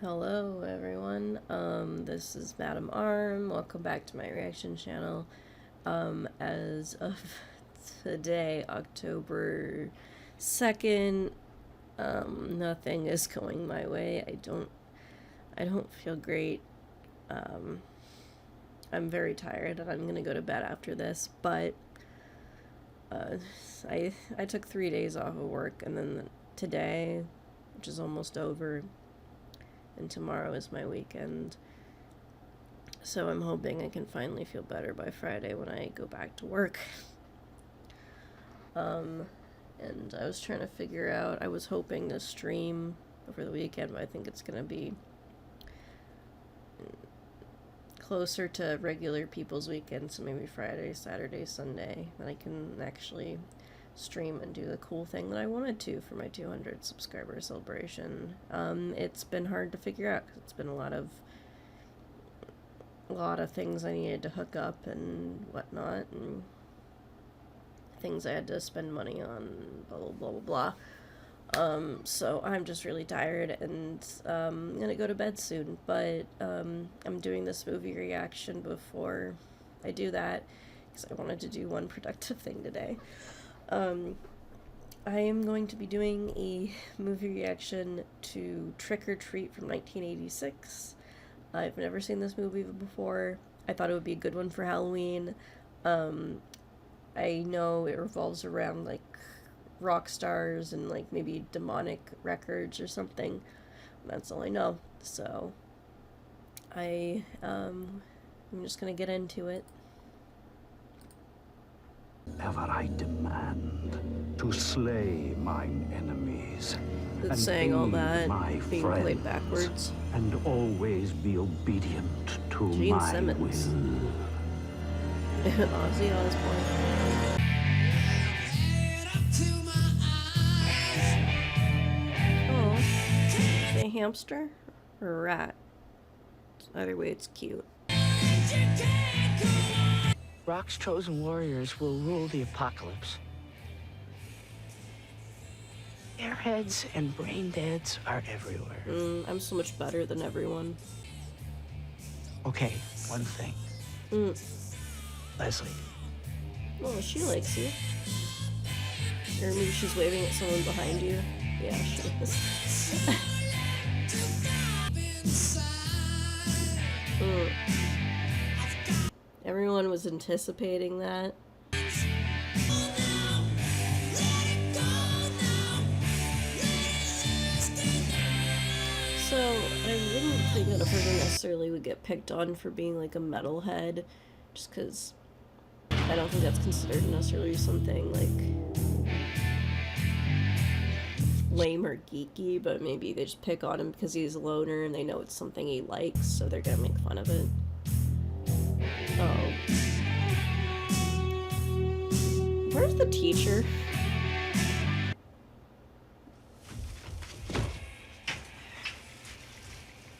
Hello everyone, this is Madam Arm. Welcome back to my reaction channel. As of today, October 2nd, nothing is going my way. I don't feel great. I'm very tired and I'm gonna go to bed after this, but I took 3 days off of work, and then today, which is almost over, and tomorrow is my weekend, so I'm hoping I can finally feel better by Friday when I go back to work. And I was trying to figure out, I was hoping to stream over the weekend, but I think it's gonna be closer to regular people's weekend, so maybe Friday, Saturday, Sunday, then I can actually stream and do the cool thing that I wanted to for my 200 subscriber celebration. It's been hard to figure out because it's been a lot of things I needed to hook up and whatnot, and things I had to spend money on, blah blah blah blah blah. So I'm just really tired, and I'm gonna go to bed soon, but I'm doing this movie reaction before I do that because I wanted to do one productive thing today. I am going to be doing a movie reaction to Trick or Treat from 1986. I've never seen this movie before. I thought it would be a good one for Halloween. I know it revolves around like rock stars and like maybe demonic records or something. That's all I know. So I'm just gonna get into it. Ever I demand to slay mine enemies, It's and saying all aid that my being friends, played backwards. and always be obedient to Gene my Simmons. will. Ozzie Osbourne. Oh, is it a hamster or a rat? Either way, it's cute. Rock's chosen warriors will rule the apocalypse. Airheads and brain deads are everywhere. I'm so much better than everyone. Okay, one thing. Leslie. Oh, she likes you. Or maybe she's waving at someone behind you. Yeah, she is. Everyone was anticipating that. So, I wouldn't think that a person necessarily would get picked on for being like a metalhead, just because I don't think that's considered necessarily something like lame or geeky, but maybe they just pick on him because he's a loner and they know it's something he likes, so they're gonna make fun of it. Oh. Where's the teacher?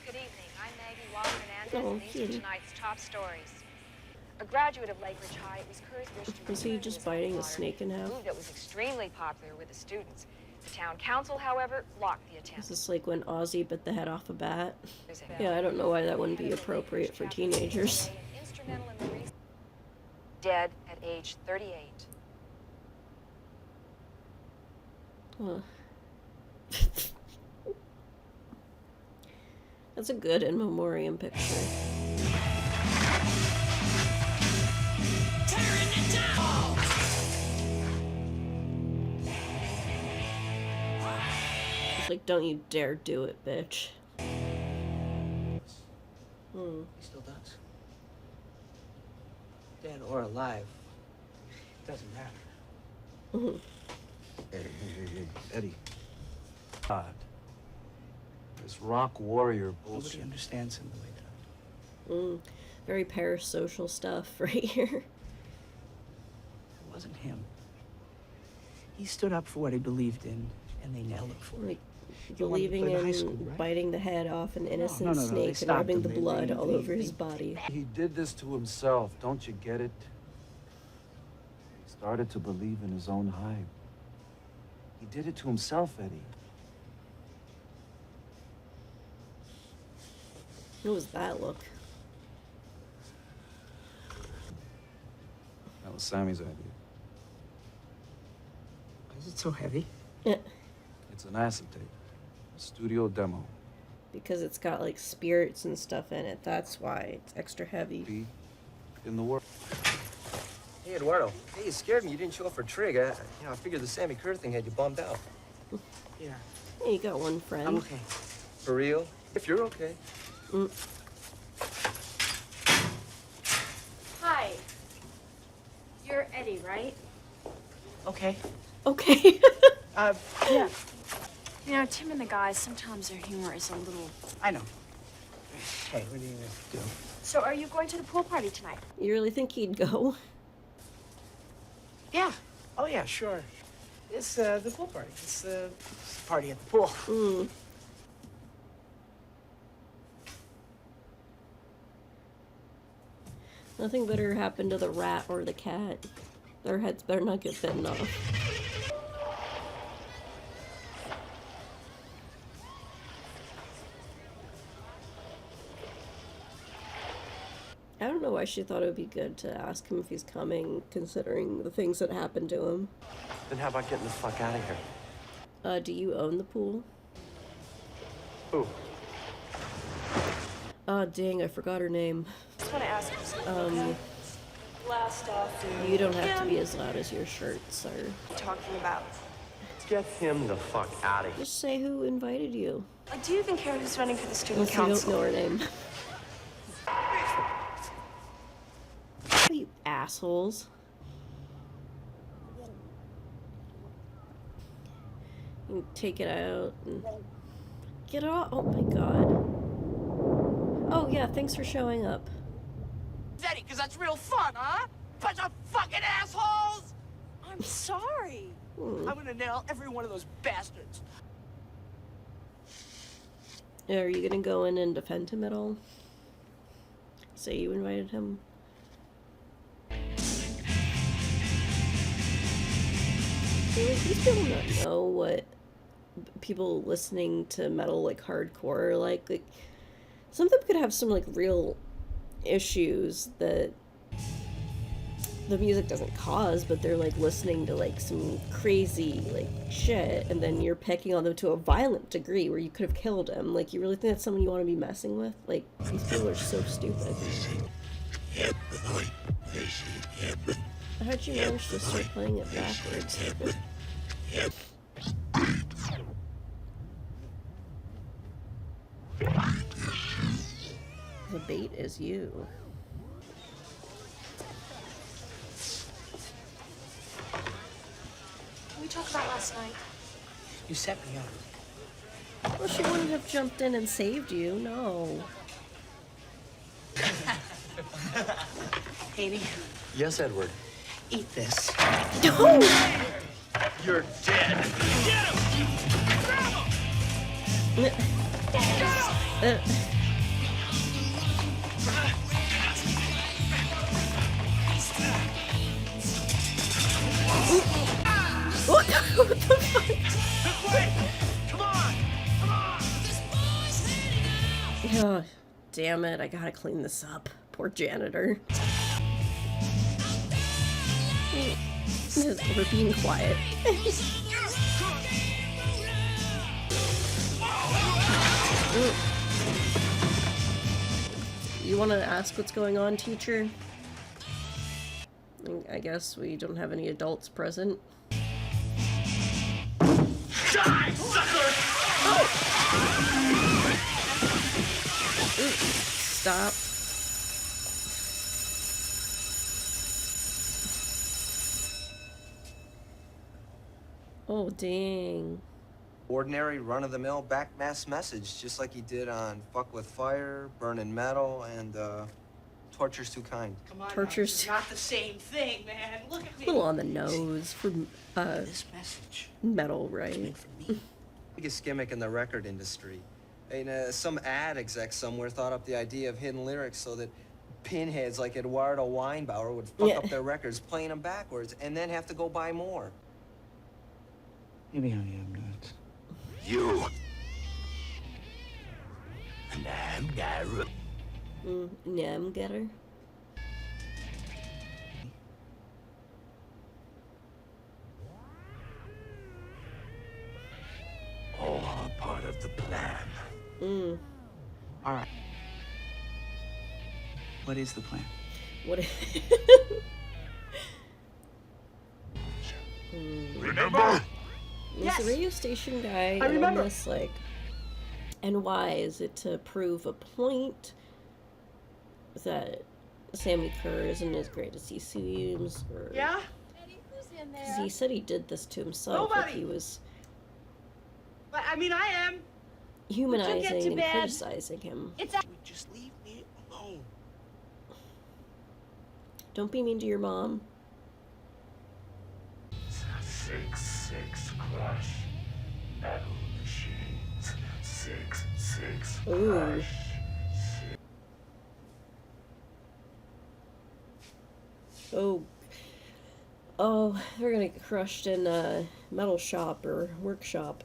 Good evening. I'm Maggie Walker-Hernandez, and these cutie. are tonight's top stories. A graduate of Lake Ridge High, it was Kerr's wish to Was he return to just his own biting a water, snake in half? a move that was extremely popular with the students. The town council, however, blocked the attempt. Is this like when Ozzy bit the head off a bat? Yeah, I don't know why that wouldn't be appropriate for teenagers. Instrumental in the reason. Dead at age 38. Huh. That's a good in memoriam picture. It's like, don't you dare do it, bitch. He still does. Dead or alive, doesn't matter. Hey, Eddie. God. This rock warrior Nobody bullshit. understands him the way that Very parasocial stuff right here. it wasn't him. He stood up for what he believed in, and they nailed him for it. Like, You wanted to believing play the high in school, right? biting the head off an innocent no, they snake and stopped rubbing him. the They- blood they- all they- over his they- body. He did this to himself. Don't you get it? He started to believe in his own hype. He did it to himself, Eddie. What was that look? That was Sammy's idea. Why is it so heavy? Yeah. It's an acetate. A studio demo. Because it's got like spirits and stuff in it. That's why it's extra heavy. Be in the world. Hey, Eduardo. Hey, you scared me. You didn't show up for Trig. I figured the Sammy Kerr thing had you bummed out. Yeah. Yeah, you got one friend. I'm okay. For real? If you're okay. Mm. Hi. You're Eddie, right? Okay. Okay. Yeah. You know, Tim and the guys, sometimes their humor is a little... I know. Hey, what are you gonna do? So are you going to the pool party tonight? You really think he'd go? Yeah. Oh, yeah, sure. It's the pool party. It's the party at the pool. Mm. Nothing better happened to the rat or the cat. Their heads better not get bitten off. I don't know why she thought it would be good to ask him if he's coming, considering the things that happened to him. Then how about getting the fuck out of here? Do you own the pool? Who? Oh, dang, I forgot her name. Just want to ask you something. Last off, You don't have to be as loud as your shirt, sir. talking about. Get him the fuck out of here. Just say who invited you. Do you even care who's running for the student Unless you don't council? know her name. You assholes. You take it out and get it off. Oh my god. Oh yeah, thanks for showing up. Eddie, because that's real fun, huh? Bunch of fucking assholes! I'm sorry. Hmm. I'm gonna nail every one of those bastards. Are you gonna go in and defend him at all? Say you invited him? These people don't know what people listening to metal like hardcore are like some of them could have some like real issues that the music doesn't cause, but they're like listening to like some crazy like shit, and then you're picking on them to a violent degree where you could have killed him. Like, you really think that's someone you want to be messing with? Like, these people are so stupid. How'd you manage to start playing it backwards? The bait is you. Can we talk about last night? You set me up. Well, she wouldn't have jumped in and saved you, no. Haney, Yes, Edward. eat this. No! You're dead. What the fuck? This way! Come on! Come on! Oh, damn it, I gotta clean this up. Poor janitor. We're being quiet. You want to ask what's going on, teacher? I guess we don't have any adults present. Die, sucker! Stop. Oh, dang. Ordinary run-of-the-mill back mass message, just like he did on Fuck with Fire, Burning Metal, and Torture's Too Kind. Come on, Torture's- now, it's not the same thing, man. Look at me. A little on the nose for This message metal, was right? meant for me. Biggest gimmick in the record industry. And some ad exec somewhere thought up the idea of hidden lyrics so that pinheads like Eduardo Weinbauer would fuck Yeah. up their records playing them backwards and then have to go buy more. Maybe I am nuts. You Namgetter. All part of the plan. All right. What is the plan? What? Remember? Is the radio station guy on this, like, and why? Is it to prove a point that Sammy Kerr isn't as great as he seems? Or... Yeah? Because he said he did this to himself. Like he was But I mean, I am. humanizing and criticizing him. Just leave me alone. Don't be mean to your mom. 6-6 crush. Metal machines. 6-6 Ooh. crush. Oh, they're gonna get crushed in a metal shop or workshop.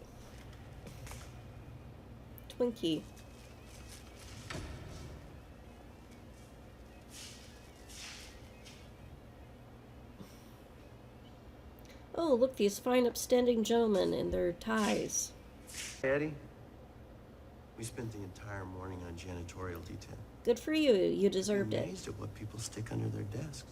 Twinkie. Oh, look, these fine upstanding gentlemen in their ties. Eddie, we spent the entire morning on janitorial detail. Good for you. You deserved I'm it. amazed at what people stick under their desks.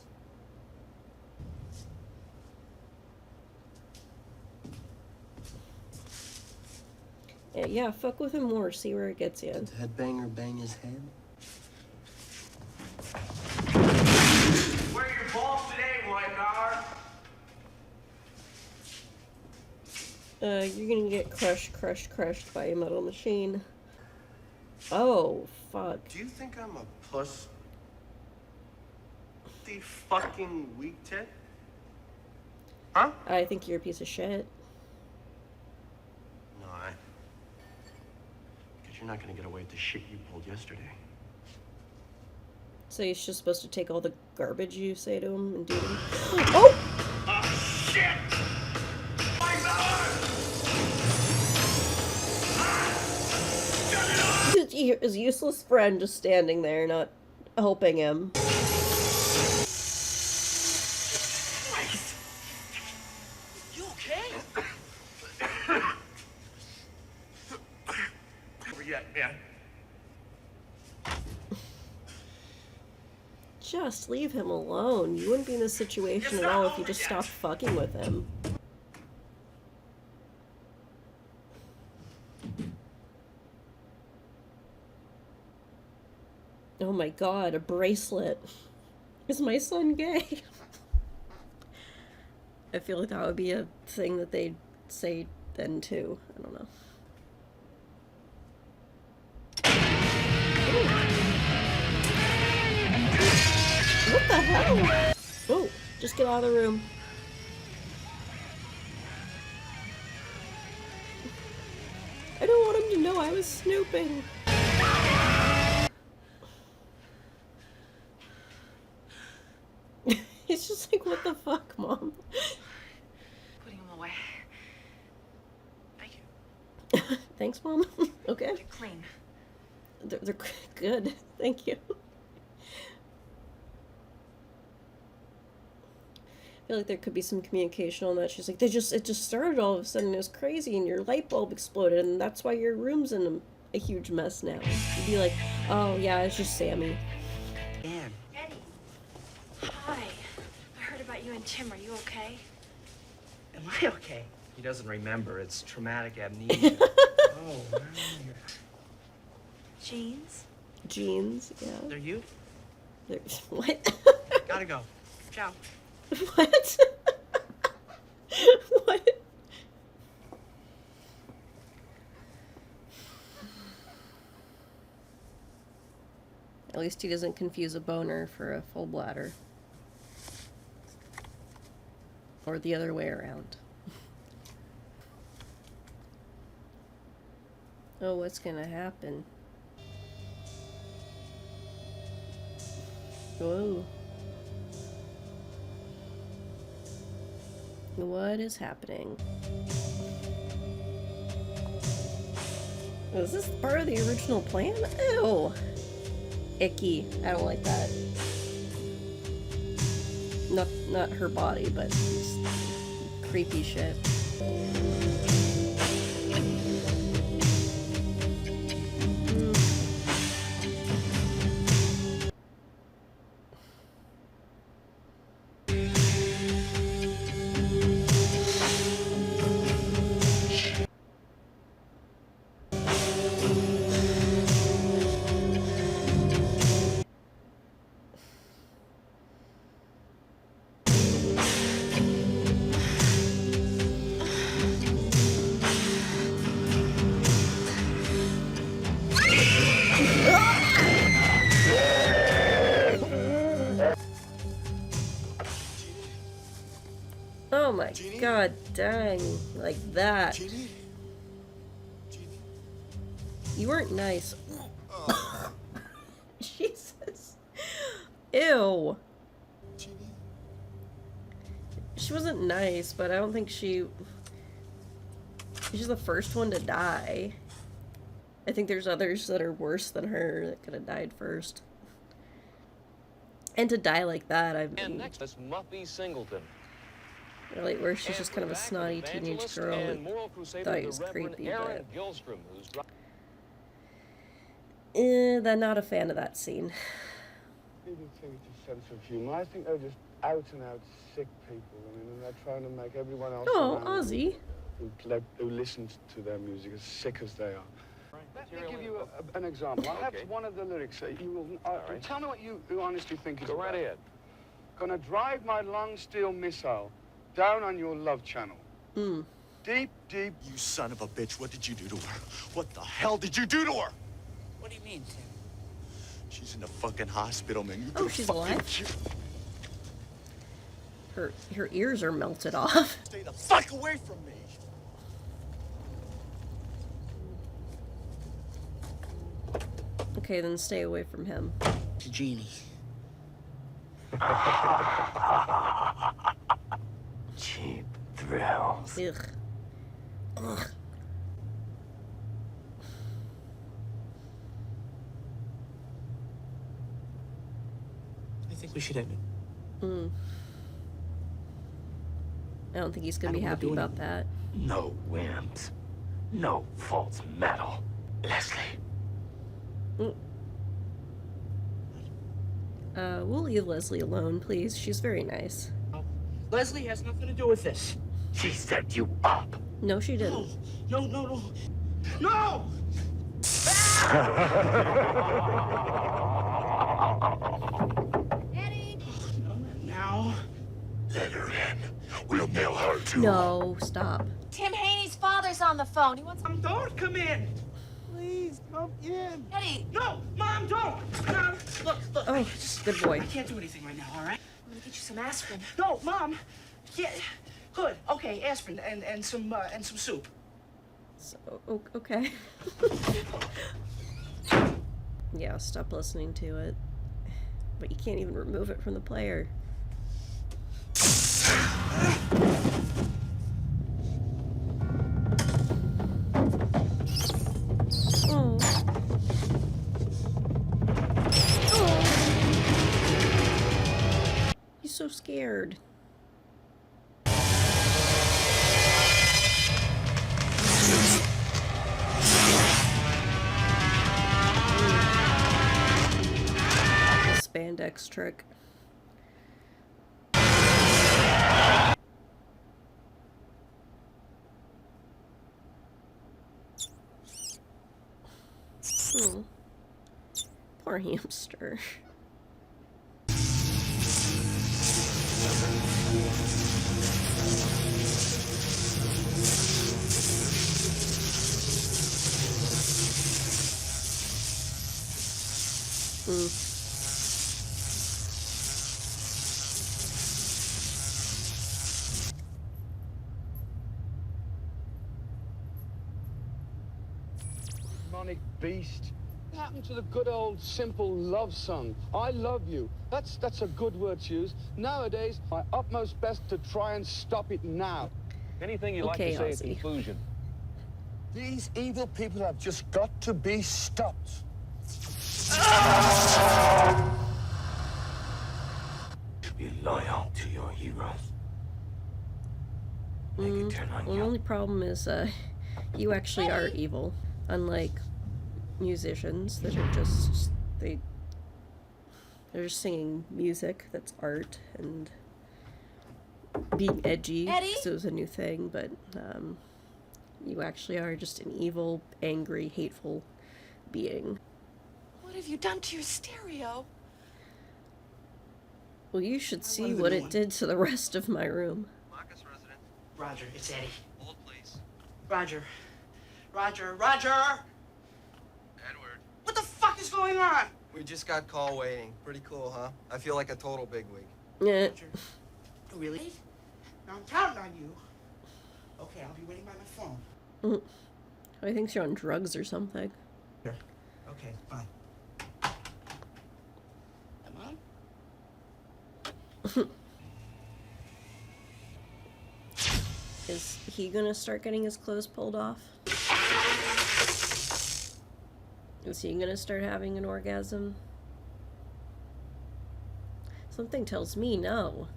Yeah, fuck with him more. See where it gets you. Did the headbanger bang his head? Where your balls today, white guard? You're gonna get crushed by a metal machine. Oh, fuck. Do you think I'm a puss? The fucking weak tit? Huh? I think you're a piece of shit. No, because you're not gonna get away with the shit you pulled yesterday. So he's just supposed to take all the garbage you say to him and do them. Oh! Oh, shit! My God! His useless friend just standing there, not helping him. You okay? Over yet, man. Just leave him alone. You wouldn't be in this situation at all if you just stopped fucking with him. Oh my god, a bracelet. Is my son gay? I feel like that would be a thing that they'd say then too. I don't know. What the hell? Oh, just get out of the room. I don't want him to know I was snooping. He's just like, what the fuck, Mom? Putting them away. Thank you. Thanks, Mom. Okay. They're clean. They're good. Thank you. I feel like there could be some communication on that. She's like, it just started all of a sudden. It was crazy, and your light bulb exploded, and that's why your room's in a huge mess now. You'd be like, oh yeah, it's just Sammy. Anne. Eddie. Hi. I heard about you and Tim. Are you okay? Am I okay? He doesn't remember. It's traumatic amnesia. Oh, wow. Jeans? Jeans, yeah. They're you? What? Gotta go. Ciao. What? What? At least he doesn't confuse a boner for a full bladder. Or the other way around. Oh, what's gonna happen? Whoa. What is happening? Was this part of the original plan? Ew. Icky. I don't like that. Not her body, but just creepy shit. Oh my god, dang, like that. You weren't nice. Jesus. Ew. She wasn't nice, but I don't think she's the first one to die. I think there's others that are worse than her that could have died first. And to die like that, I mean... And next is Muffy Singleton. Really, where she's just kind of a snotty teenage girl that thought he was creepy, but... I'm not a fan of that scene. I don't think it's a sense of humor. I think they're just out-and-out sick people. I mean, and they're trying to make everyone else Ozzie. who listens to their music as sick as they are. Let me give you an example. I have one of the lyrics. You will tell me what you honestly think it's Go right ahead. Gonna drive my long steel missile down on your love channel. Deep, deep. You son of a bitch, what did you do to her? What the hell did you do to her? What do you mean, Tim? She's in the fucking hospital, man. You Oh, she's alive? Her ears are melted off. Stay the fuck away from me. Okay, then stay away from him. Genie. Cheap thrills. Ugh. Ugh. I think we should end it. I don't think he's gonna be happy about that. No whims. No false metal. Leslie. We'll leave Leslie alone, please. She's very nice. Leslie has nothing to do with this. She set you up. No, she didn't. No! No! Eddie! Now? Let her in. We'll nail her too. No, stop. Tim Haney's father's on the phone. He wants... Don't come in! Please, come in! Eddie! No! Mom, don't! Mom, look. Oh, good boy. I can't do anything right now, all right? I'm gonna get you some aspirin. No, Mom! Yeah, good. Okay, aspirin and some soup. So, okay. Yeah, stop listening to it. But you can't even remove it from the player. Oh. He's so scared. Spandex trick. Poor hamster. Demonic beast. What happened to the good old simple love song? I love you. That's a good word to use. Nowadays, my utmost best to try and stop it now. Anything you'd Okay, like to say Ozzie. in conclusion? These evil people have just got to be stopped. Be loyal to your heroes. Make it turn on The you. only problem is, you actually are evil. Unlike musicians that are just, they're just singing music that's art and being edgy, because it was a new thing, but, you actually are just an evil, angry, hateful being. What have you done to your stereo? Well, you should see what it did to the rest of my room. Marcus resident. Roger, it's Eddie. Hold, please. Roger. Roger. Edward. What the fuck is going on? We just got call waiting. Pretty cool, huh? I feel like a total bigwig. Yeah. Roger. Really? Now I'm counting on you. Okay, I'll be waiting by my phone. I think you're on drugs or something. Here. Okay, fine. Come on. Is he gonna start getting his clothes pulled off? Is he gonna start having an orgasm? Something tells me no.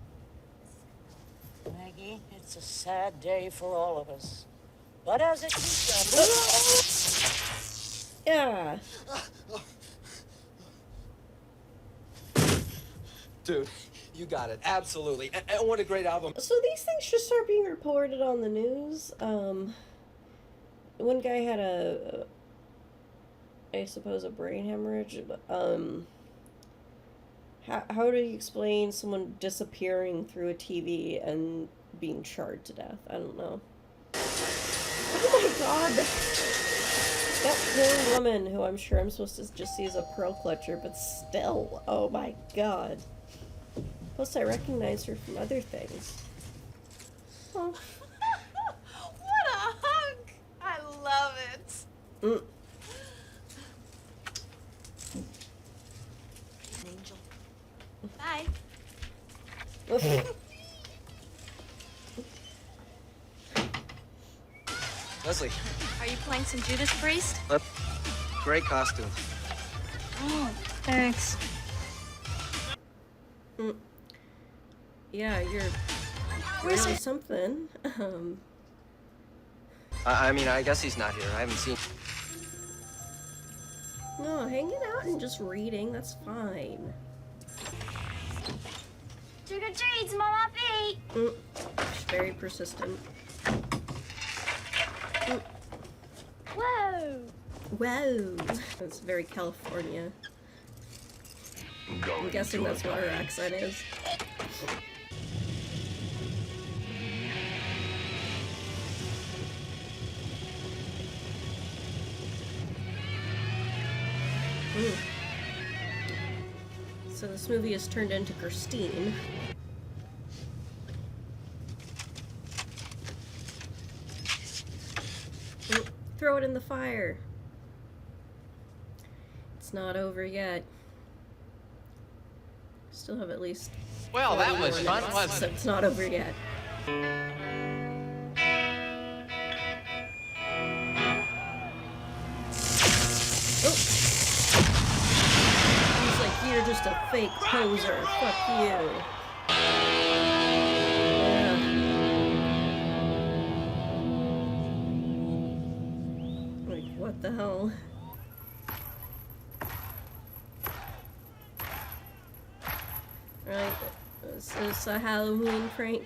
Maggie, it's a sad day for all of us. But as it Yeah. Dude, you got it. Absolutely. And what a great album. So these things should start being reported on the news. One guy had I suppose a brain hemorrhage. How do you explain someone disappearing through a TV and being charred to death? I don't know. Oh my god! That poor woman, who I'm sure I'm supposed to just see as a pearl clutcher, but still, oh my god. Plus, I recognize her from other things. Oh. What a hunk! I love it. Angel. Bye. Leslie. Are you playing some Judas Priest? Great costume. Oh, thanks. Yeah, you're really something. I mean, I guess he's not here. I haven't seen. No, hanging out and just reading, that's fine. Trick or treats, Mama P. She's very persistent. Whoa. Whoa. That's very California. I'm guessing that's what her accent is. So this movie has turned into Christine. Throw it in the fire. It's not over yet. Still have at least. Well, that was fun, wasn't so it's not over yet. He's like, you're just a fake poser. Fuck you. Yeah. Like, what the hell? Right, this is a Halloween prank.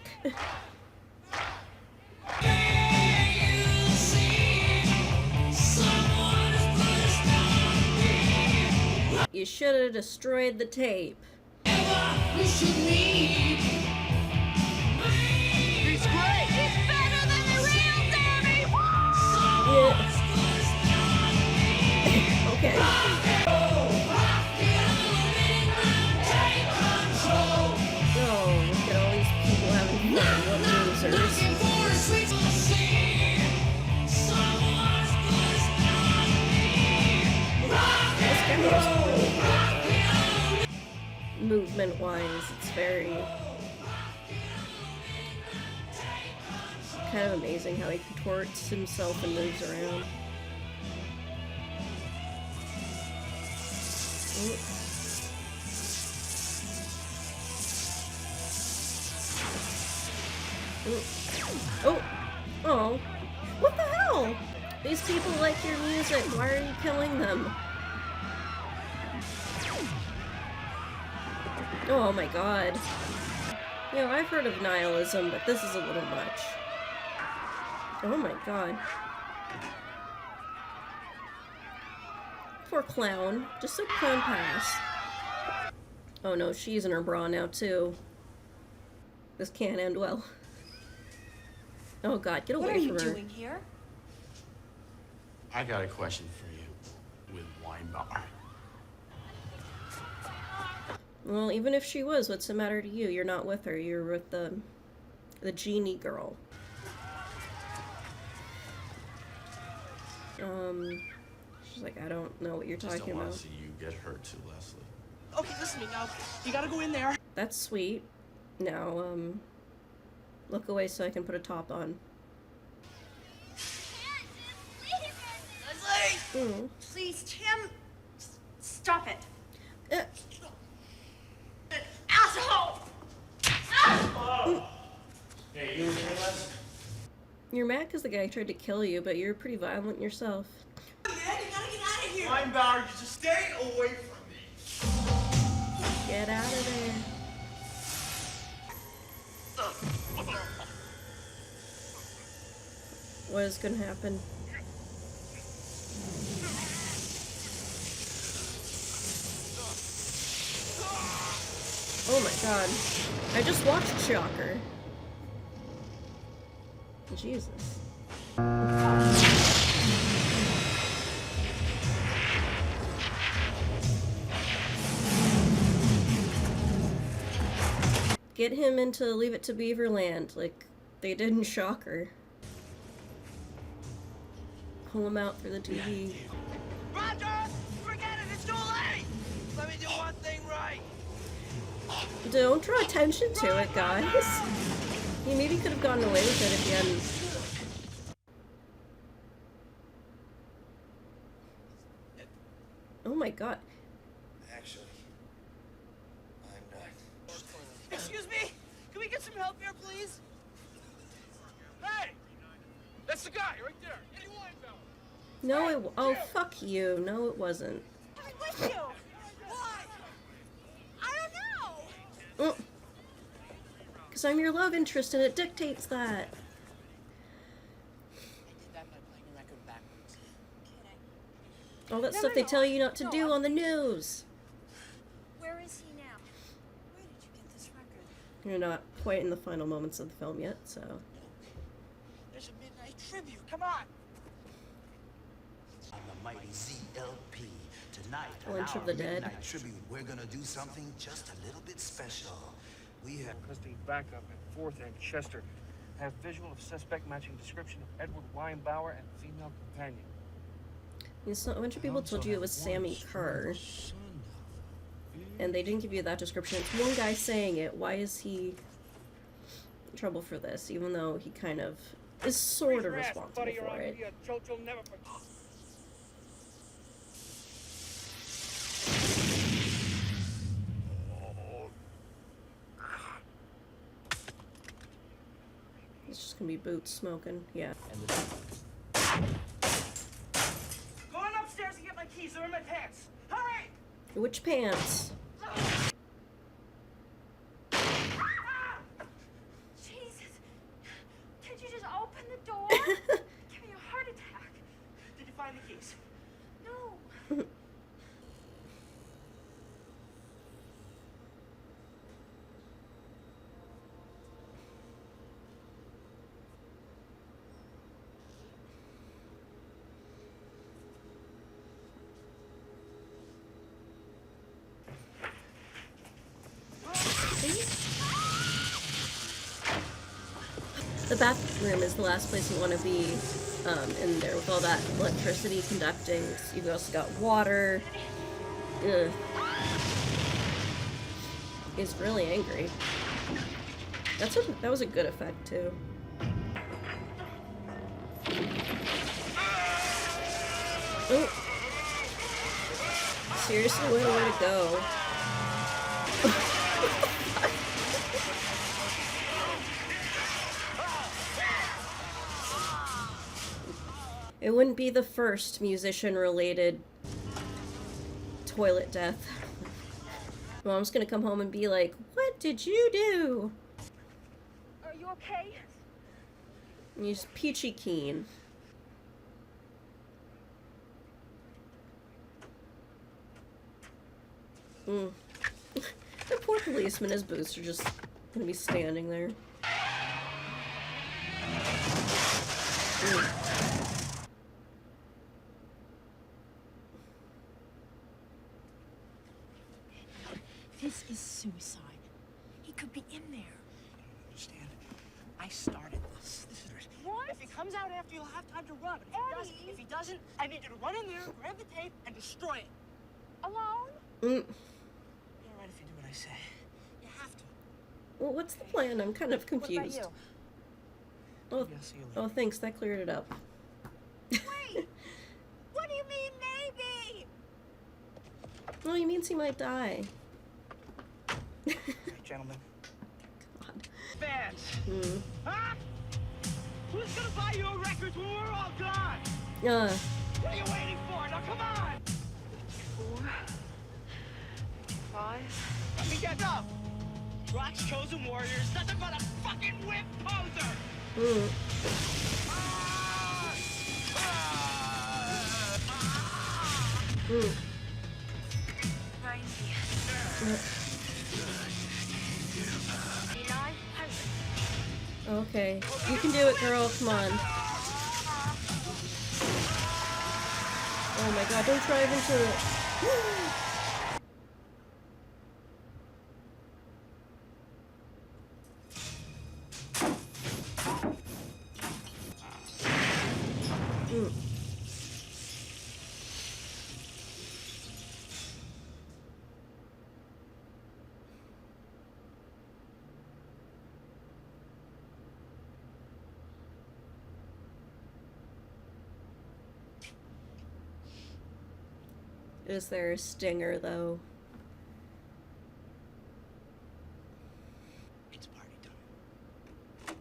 You should have destroyed the tape. He's great. He's better than the real Danny. Yeah. Okay. Oh, look at all these people having fun. What losers. This guy is cool. Movement-wise, it's very kind of amazing how he contorts himself and moves around. Oh! Oh! What the hell? These people like your music. Why are you killing them? Oh my god. You know, I've heard of nihilism, but this is a little much. Oh my god. Poor clown. Just so clown pass. Oh no, she's in her bra now too. This can't end well. Oh god, get away from her. What are you doing here? I got a question for you with Weinbauer. Well, even if she was, what's the matter to you? You're not with her. You're with the genie girl. She's like, I don't know what you're Just talking don't want about. to see you get hurt too, Leslie. Okay, listen to me now. You gotta go in there. That's sweet. Now, look away so I can put a top on. Leslie! Please, Tim, stop it. Asshole! Hey, you okay, Les? You're mad because the guy tried to kill you, but you're pretty violent yourself. Man, you gotta get out of here. Weinbauer, you just stay away from me. Get out of there. What is gonna happen? Oh my god. I just watched Shocker. Jesus. Get him into Leave It to Beaverland, like they did in Shocker. Pull him out for the TV. Roger! Forget it, it's too late! Let me do one thing right. Don't draw attention to it, guys. He maybe could have gotten away with it if he hadn't. Oh my god. Actually, I'm not. Excuse me? Can we get some help here, please? Hey! That's the guy right there. Eddie Weinbauer. No, oh, fuck you. No, it wasn't. I'm with you. Why? I don't know. Because I'm your love interest and it dictates that. I did that by playing the record backwards. All that stuff they tell you not to do on the news. Where is he now? Where did you get this record? You're not quite in the final moments of the film yet, so. There's a midnight tribute. Come on. On the mighty ZLP. Tonight, Lunch on of our the Dead. midnight tribute, we're gonna do something just a little bit special. We have Requesting backup at 4th and Chester. Have visual of suspect matching description of Edward Weinbauer and female companion. A bunch of people told you it was Sammy Kerr. And they didn't give you that description. It's one guy saying it. Why is he in trouble for this? Even though he kind of is sort of responsible for it. It's just gonna be Boots smoking. Yeah. Going upstairs to get my keys. They're in my pants. Hurry! Which pants? Jesus. Can't you just open the door? Give me a heart attack. Did you find the keys? No. The bathroom is the last place you want to be in there with all that electricity conducting. You've also got water. Ugh. He's really angry. That was a good effect too. Oh. Seriously, what a way to go. It wouldn't be the first musician-related toilet death. Mom's gonna come home and be like, "What did you do?" Are you okay? And he's peachy keen. The poor policeman, his boots are just gonna be standing there. This is suicide. He could be in there. You don't understand. I started this. This is What? If he comes out after, you'll have time to run. If he doesn't, I need you to run in there, grab the tape, and destroy it. Alone? You're all right if you do what I say. You have to. Well, what's the plan? I'm kind of confused. What about you? Oh, Maybe I'll see you later. oh, thanks. That cleared it up. Wait! What do you mean, maybe? Oh, he means he might die. All right, gentlemen. God. Fans. Huh? Who's gonna buy your records when we're all gone? Uh, What are you waiting for? Now come on! 4, 5. Let me get up! Rock's chosen warriors, nothing but a fucking whip poser! Okay. You can do it, girl. Come on. Oh my god, don't drive into it. Is there a stinger, though? It's party time.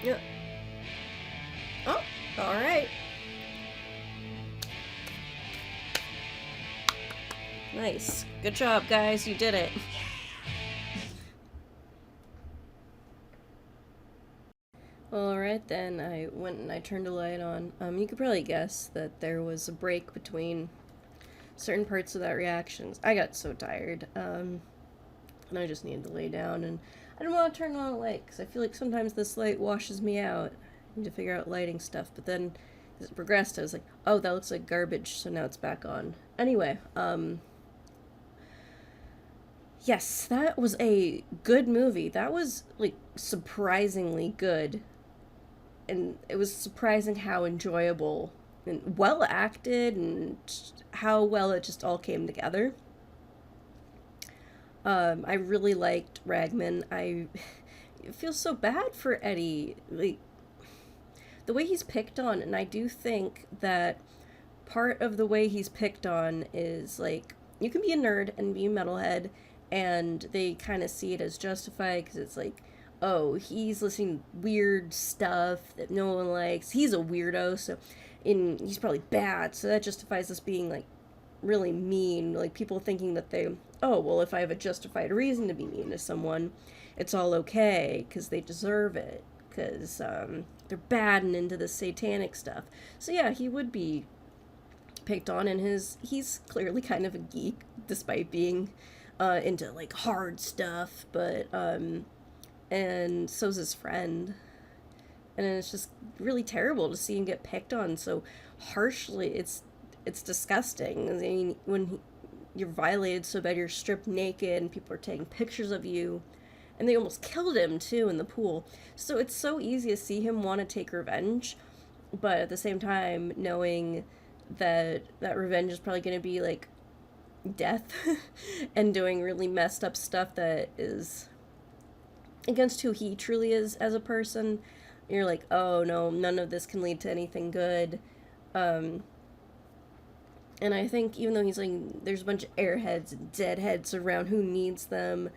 Yeah. Oh, alright. Nice. Good job, guys. You did it. Alright then, I went and I turned a light on. You could probably guess that there was a break between certain parts of that reactions. I got so tired, and I just needed to lay down, and I didn't want to turn on a light, because I feel like sometimes this light washes me out. I need to figure out lighting stuff, but then as it progressed, I was like, oh, that looks like garbage, so now it's back on. Anyway, yes, that was a good movie. That was, like, surprisingly good, and it was surprising how enjoyable and well acted and how well it just all came together. I really liked Ragman. I feel so bad for Eddie, like the way he's picked on, and I do think that part of the way he's picked on is like you can be a nerd and be a metalhead, and they kind of see it as justified because it's like, oh, he's listening to weird stuff that no one likes. He's a weirdo, so he's probably bad, so that justifies us being like really mean, like people thinking that they, oh, well, if I have a justified reason to be mean to someone, it's all okay because they deserve it, because they're bad and into the satanic stuff. So yeah, he would be picked on, and he's clearly kind of a geek despite being into like hard stuff, but and so's his friend. And it's just really terrible to see him get picked on so harshly. It's disgusting. I mean, when you're violated so bad, you're stripped naked and people are taking pictures of you. And they almost killed him, too, in the pool. So it's so easy to see him want to take revenge. But at the same time, knowing that that revenge is probably going to be, like, death. And doing really messed up stuff that is against who he truly is as a person. You're like, oh no, none of this can lead to anything good. And I think even though he's like, there's a bunch of airheads and deadheads around, who needs them?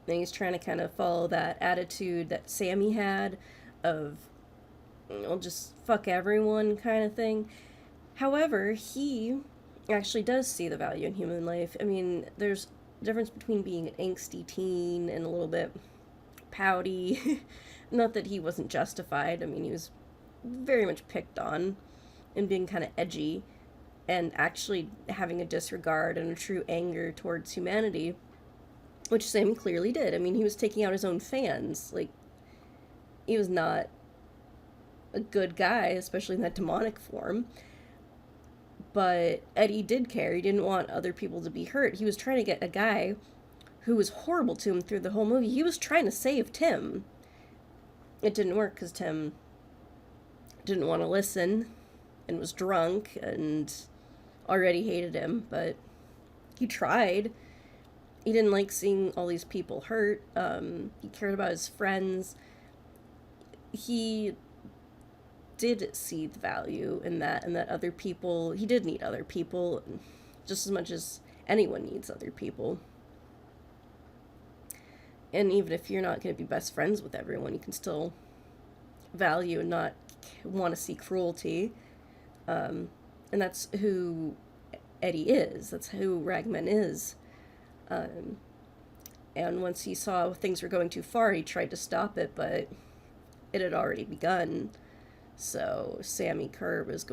And he's trying to kind of follow that attitude that Sammy had of, just fuck everyone kind of thing. However, he actually does see the value in human life. I mean, there's a difference between being an angsty teen and a little bit pouty. Not that he wasn't justified. I mean, he was very much picked on and being kind of edgy, and actually having a disregard and a true anger towards humanity, which Sam clearly did. I mean, he was taking out his own fans. Like, he was not a good guy, especially in that demonic form. But Eddie did care. He didn't want other people to be hurt. He was trying to get a guy who was horrible to him through the whole movie. He was trying to save Tim. It didn't work because Tim didn't want to listen and was drunk and already hated him, but he tried. He didn't like seeing all these people hurt. He cared about his friends. He did see the value in that, and that other people, he did need other people just as much as anyone needs other people. And even if you're not going to be best friends with everyone, you can still value and not want to see cruelty. And that's who Eddie is. That's who Ragman is. And once he saw things were going too far, he tried to stop it, but it had already begun. So Sammy Kerr was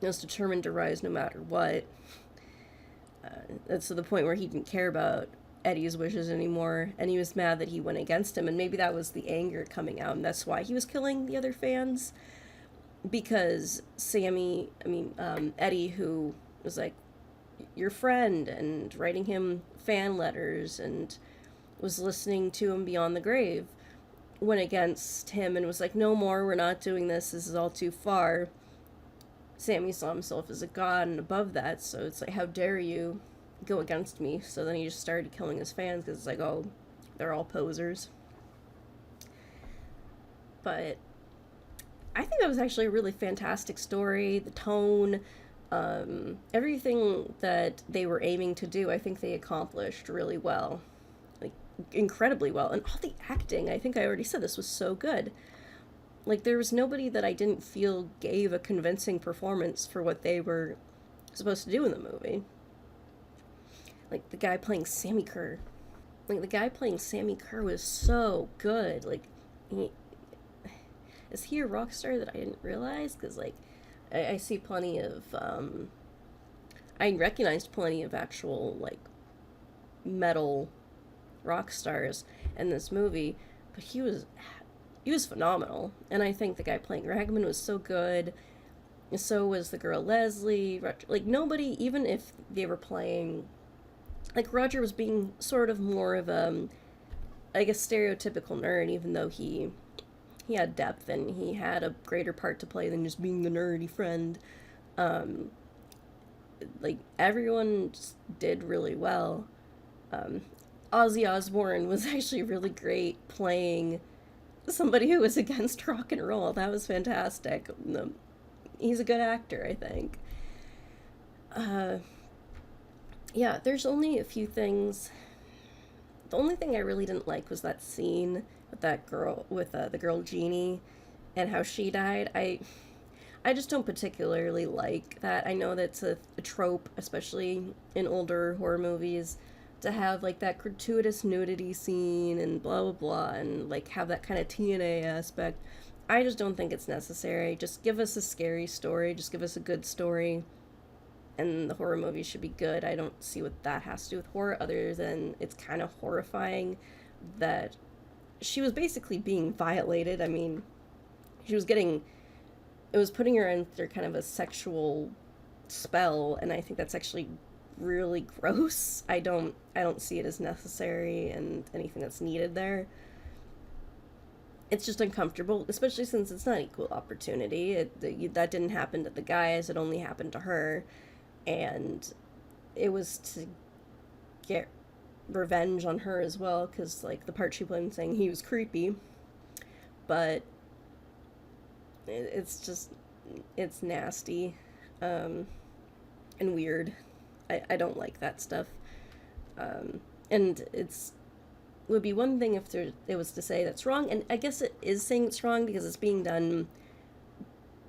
determined to rise no matter what. That's to the point where he didn't care about Eddie's wishes anymore, and he was mad that he went against him, and maybe that was the anger coming out, and that's why he was killing the other fans. Because Eddie, who was like your friend and writing him fan letters and was listening to him beyond the grave, went against him and was like, no more, we're not doing this is all too far. Sammy saw himself as a god and above that, so it's like, how dare you go against me? So then he just started killing his fans because it's like, oh, they're all posers. But I think that was actually a really fantastic story. The tone, everything that they were aiming to do, I think they accomplished really well. Like, incredibly well. And all the acting, I think I already said this, was so good. Like, there was nobody that I didn't feel gave a convincing performance for what they were supposed to do in the movie. Like, the guy playing Sammy Kerr. Like, the guy playing Sammy Kerr was so good. Like, is he a rock star that I didn't realize? Because, like, I see plenty of, I recognized plenty of actual, like, metal rock stars in this movie, but he was phenomenal. And I think the guy playing Ragman was so good. So was the girl Leslie. Like, nobody, even if they were playing, like, Roger was being sort of more of a, like, a stereotypical nerd, even though he had depth and he had a greater part to play than just being the nerdy friend. Like, everyone just did really well. Ozzie Osbourne was actually really great playing somebody who was against rock and roll. That was fantastic. He's a good actor, I think. Yeah, there's only a few things. The only thing I really didn't like was that scene with that girl, with the girl Jeannie, and how she died. I just don't particularly like that. I know that's a trope, especially in older horror movies, to have, like, that gratuitous nudity scene and blah blah blah, and, like, have that kind of TNA aspect. I just don't think it's necessary. Just give us a scary story, just give us a good story, and the horror movie should be good. I don't see what that has to do with horror, other than it's kind of horrifying that she was basically being violated. I mean, it was putting her under kind of a sexual spell, and I think that's actually really gross. I don't see it as necessary and anything that's needed there. It's just uncomfortable, especially since it's not equal opportunity. That didn't happen to the guys, it only happened to her, and it was to get revenge on her as well, because, like, the part she played in saying he was creepy, but it's nasty. and weird. I don't like that stuff. And it's would be one thing if it was to say that's wrong, and I guess it is saying it's wrong because it's being done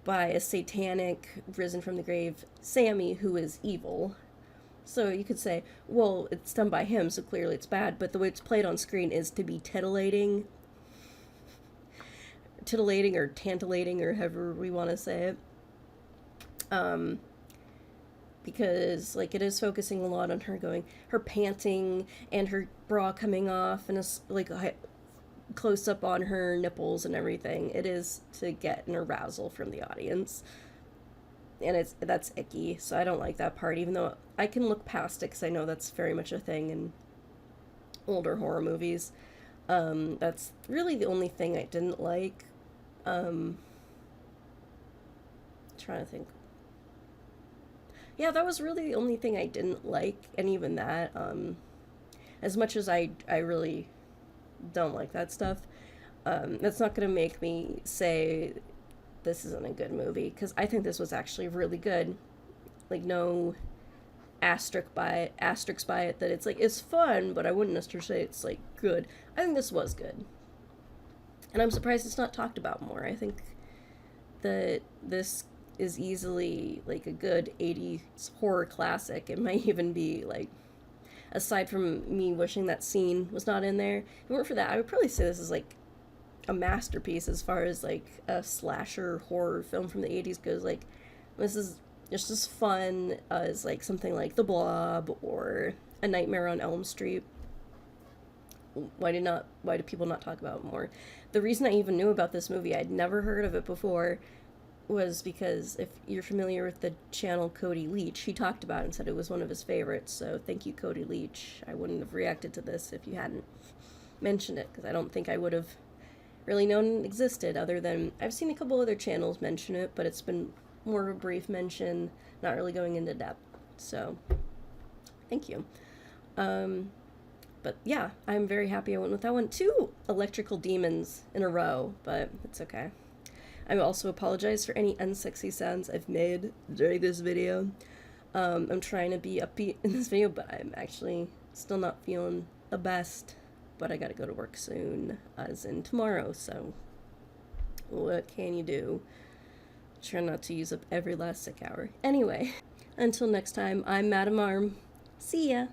by a satanic, risen from the grave Sammy who is evil. So you could say, well, it's done by him, so clearly it's bad, but the way it's played on screen is to be titillating or tantalating, or however we want to say it. Because, like, it is focusing a lot on her panting and her bra coming off, and it's like a close up on her nipples and everything. It is to get an arousal from the audience, and that's icky. So I don't like that part, even though I can look past it because I know that's very much a thing in older horror movies. That's really the only thing I didn't like. Trying to think. Yeah, that was really the only thing I didn't like, and even that, as much as I really don't like that stuff, that's not going to make me say this isn't a good movie, because I think this was actually really good. Like, no asterisks by it that it's, like, it's fun, but I wouldn't necessarily say it's, like, good. I think this was good. And I'm surprised it's not talked about more. I think that this is easily, like, a good 80s horror classic. It might even be, like, aside from me wishing that scene was not in there, if it weren't for that, I would probably say this is, like, a masterpiece as far as, like, a slasher horror film from the 80s goes. Like, this is just as fun as, like, something like The Blob or A Nightmare on Elm Street. Why do people not talk about it more? The reason I even knew about this movie, I'd never heard of it before, was because if you're familiar with the channel Cody Leach, he talked about it and said it was one of his favorites, so thank you, Cody Leach. I wouldn't have reacted to this if you hadn't mentioned it, because I don't think I would have really known it existed, other than I've seen a couple other channels mention it, but it's been more of a brief mention, not really going into depth, so thank you. But yeah, I'm very happy I went with that one. 2 electrical demons in a row, but it's okay. I also apologize for any unsexy sounds I've made during this video. I'm trying to be upbeat in this video, but I'm actually still not feeling the best. But I gotta go to work soon, as in tomorrow, so what can you do? Try not to use up every last sick hour. Anyway, until next time, I'm Madam Arm. See ya!